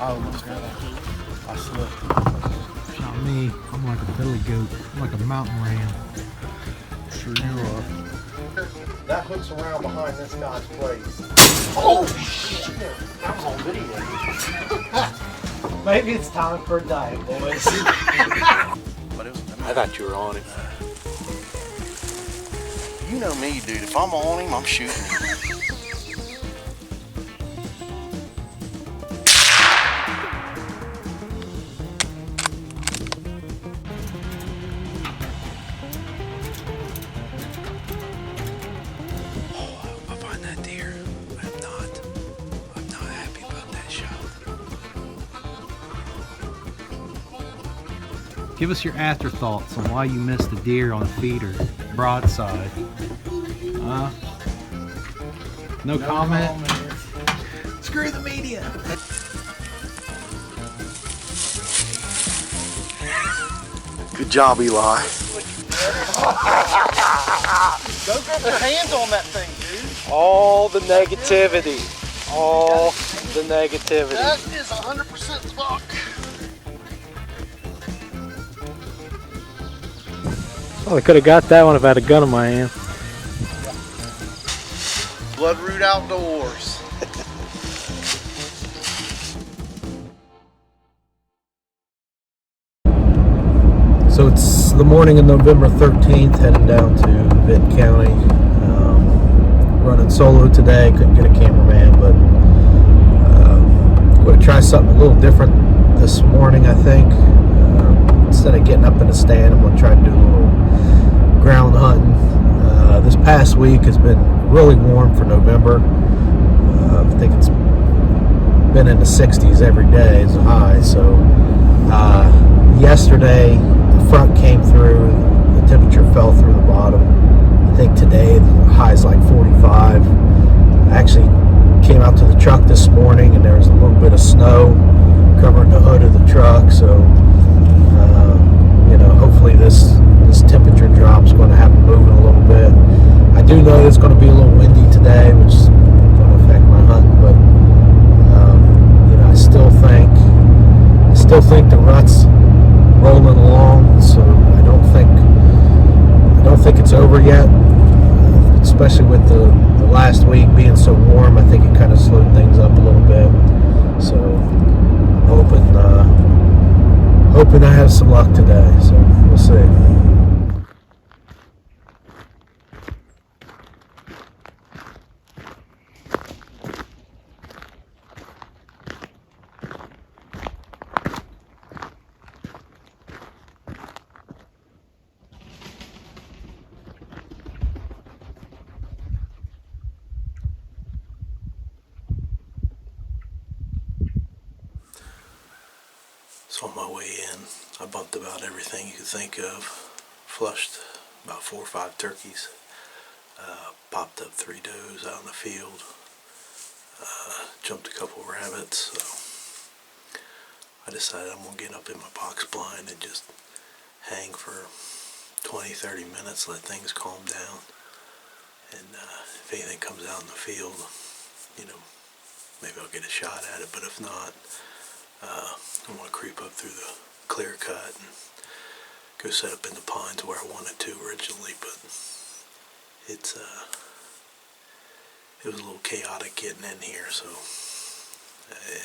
Oh my god. I slipped. Not me. I'm like a billy goat. I'm like a mountain ram. Sure you are. That hook's around behind this guy's place. Oh shit! That was on video. Maybe it's time for a diet, boys. I thought you were on him. You know me, dude. If I'm on him, I'm shooting him. I find that deer. I'm not happy about that shot. Give us your afterthoughts on why you missed the deer on a feeder, broadside. No comment? Screw the media. Good job, Eli. Go get your hands on that thing, dude. All the negativity. All the negativity. That is 100% fuck. Oh, I could have got that one if I had a gun in my hand. Bloodroot Outdoors. So it's the morning of November 13th, heading down to Vinton County. Running solo today, couldn't get a cameraman, but going to try something a little different this morning, I think. Instead of getting up in a stand, I'm going to try to do a little ground hunting. This past week has been really warm for November. I think it's been in the 60s every day as a high, so yesterday the front came through, the temperature fell through the bottom. I think today the high's like 45. I actually came out to the truck this morning and there was a little bit of snow covering the hood of the truck, so you know, hopefully this temperature drop's going to have it moving a little bit. I do know it's going to be a little windy today, which is going to affect my hunting, but you know, I still think the rut's rolling along, so I don't think it's over yet. Especially with the last week being so warm, I think it kind of slowed things up a little bit. So I'm hoping I have some luck today. So we'll see. So on my way in, I bumped about everything you could think of. Flushed about 4 or 5 turkeys. Popped up 3 does out in the field. Jumped a couple rabbits. So I decided I'm going to get up in my box blind and just hang for 20-30 minutes, let things calm down. And if anything comes out in the field, you know, maybe I'll get a shot at it. But if not, I want to creep up through the clear cut and go set up in the pines where I wanted to originally, but it was a little chaotic getting in here, so,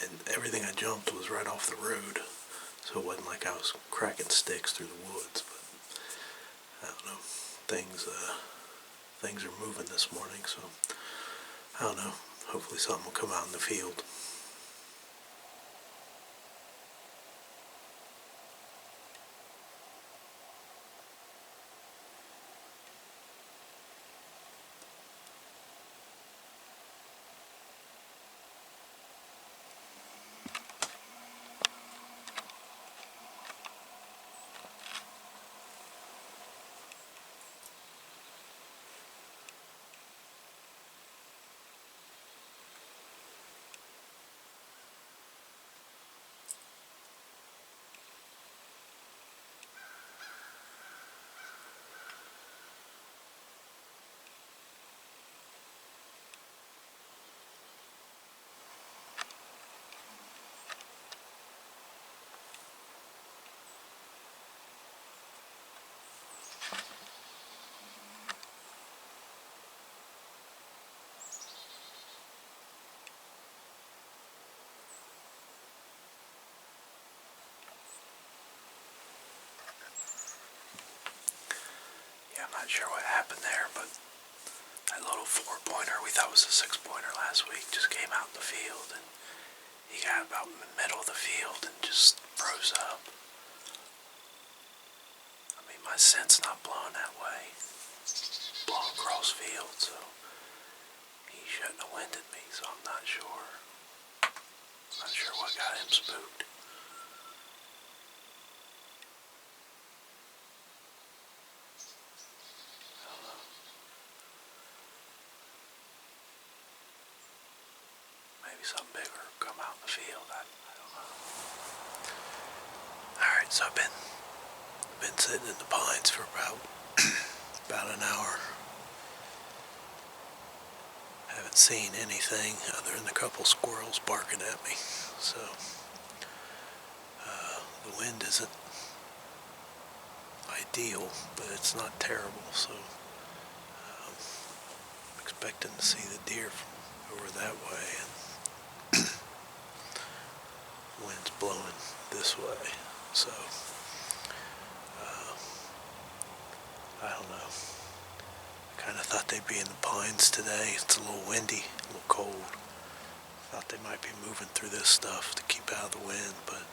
and everything I jumped was right off the road, so it wasn't like I was cracking sticks through the woods, but I don't know, things are moving this morning, so I don't know, hopefully something will come out in the field. Not sure what happened there, but that little 4-pointer, we thought was a 6-pointer last week, just came out in the field, and he got about in the middle of the field and just froze up. I mean, my scent's not blowing that way, blowing across field, so he shouldn't have winded me, so I'm not sure. Not sure what got him spooked. Maybe something bigger come out in the field. I don't know. Alright, so I've been sitting in the pines for about an hour. Haven't seen anything other than a couple squirrels barking at me. So the wind isn't ideal, but it's not terrible. So I'm expecting to see the deer from over that way, and wind's blowing this way. So I don't know. I kind of thought they'd be in the pines today. It's a little windy, a little cold. Thought they might be moving through this stuff to keep out of the wind, but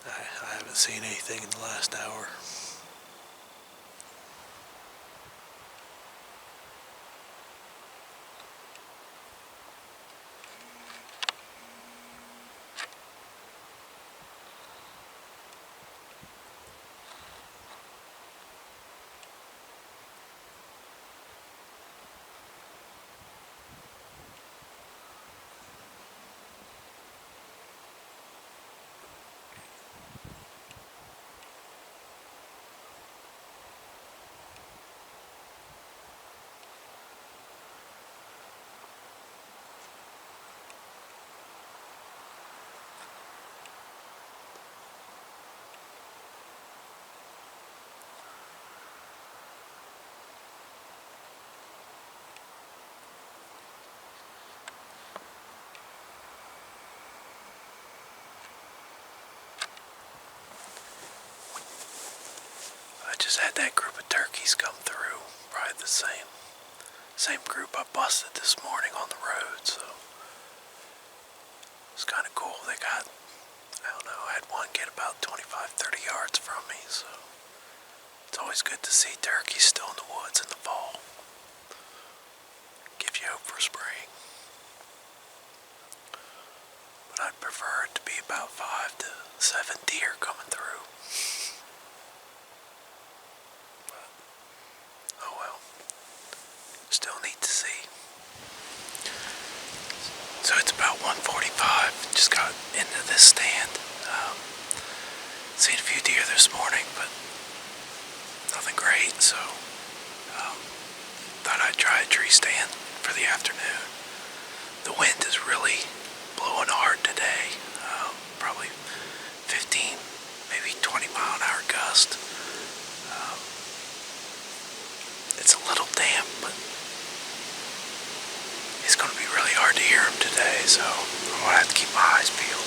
I haven't seen anything in the last hour. I just had that group of turkeys come through, probably the same group I busted this morning on the road, so it's kind of cool. They got, I don't know, I had one get about 25-30 yards from me, so it's always good to see turkeys still in the woods in the fall. Gives you hope for spring. But I'd prefer it to be about 5 to 7 deer coming through. Oh well, still need to see. So it's about 1:45. Just got into this stand. Seen a few deer this morning, but nothing great. So thought I'd try a tree stand for the afternoon. The wind is really blowing hard today. Probably 15, maybe 20 mile an hour gust. It's a little damp, but it's going to be really hard to hear them today, so I'm going to have to keep my eyes peeled.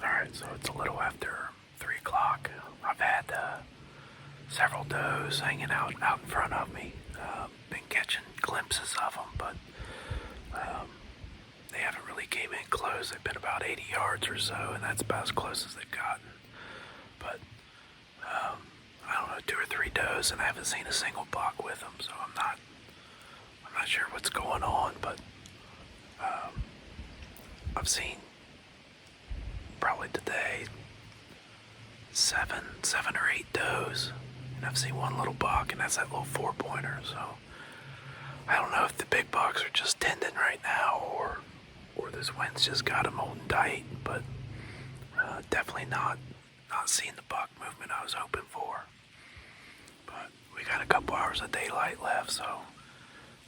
Alright, so it's a little after 3 o'clock. I've had several does hanging out in front of me. Been catching glimpses of them, but they haven't really came in close. They've been about 80 yards or so, and that's about as close as they've gotten. But I don't know, 2 or 3 does, and I haven't seen a single buck with them, so I'm not sure what's going on. But I've seen probably today 7 or 8 does, and I've seen 1 little buck, and that's that little 4-pointer. So I don't know if the big bucks are just tending right now, or this wind's just got them holding tight. But definitely not seeing the buck movement I was hoping for. But we got a couple hours of daylight left, so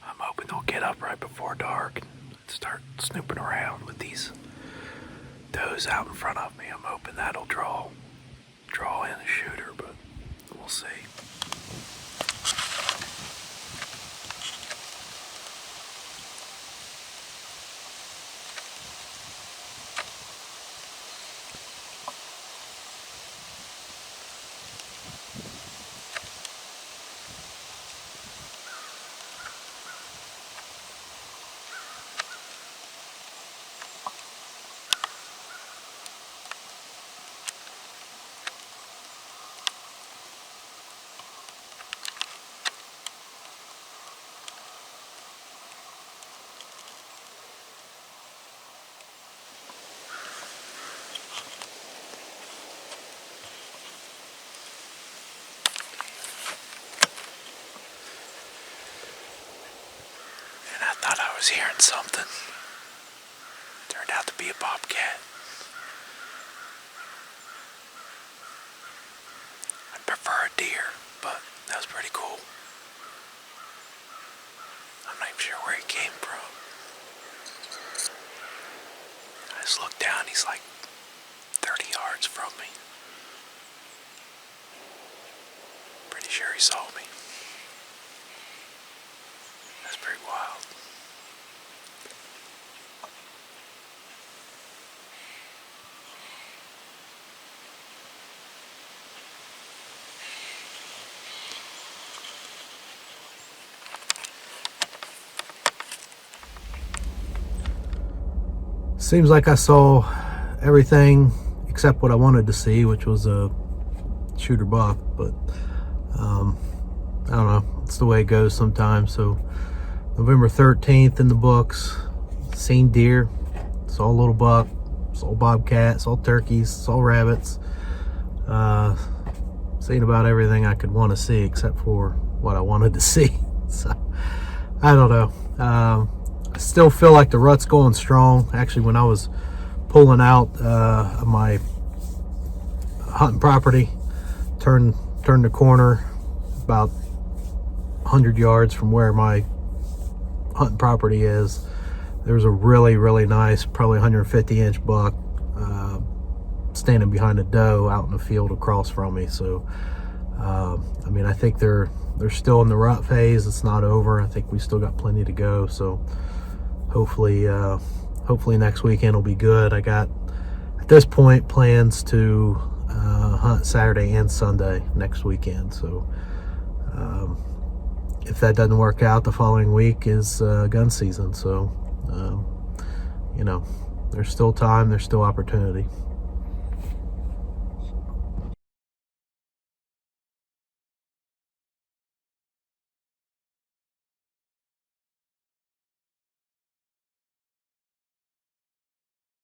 I'm hoping they'll get up right before dark and start snooping around with these does out in front of me. I'm hoping that'll draw in a shooter, but we'll see. Thought I was hearing something. Turned out to be a bobcat. I prefer a deer, but that was pretty cool. I'm not even sure where he came from. I just looked down, he's like 30 yards from me. Pretty sure he saw me. That's pretty wild. Seems like I saw everything except what I wanted to see, which was a shooter buck, but I don't know, it's the way it goes sometimes. So November 13th in the books, seen deer, saw a little buck, saw bobcat, saw turkeys, saw rabbits, seen about everything I could want to see except for what I wanted to see. So I don't know. I still feel like the rut's going strong. Actually, when I was pulling out of my hunting property, turned the corner about 100 yards from where my hunting property is, there was a really nice, probably 150-inch buck standing behind a doe out in the field across from me. So I mean, I think they're still in the rut phase. It's not over. I think we still got plenty to go. So hopefully next weekend will be good. I got, at this point, plans to hunt Saturday and Sunday next weekend. So if that doesn't work out, the following week is gun season. So you know, there's still time, there's still opportunity.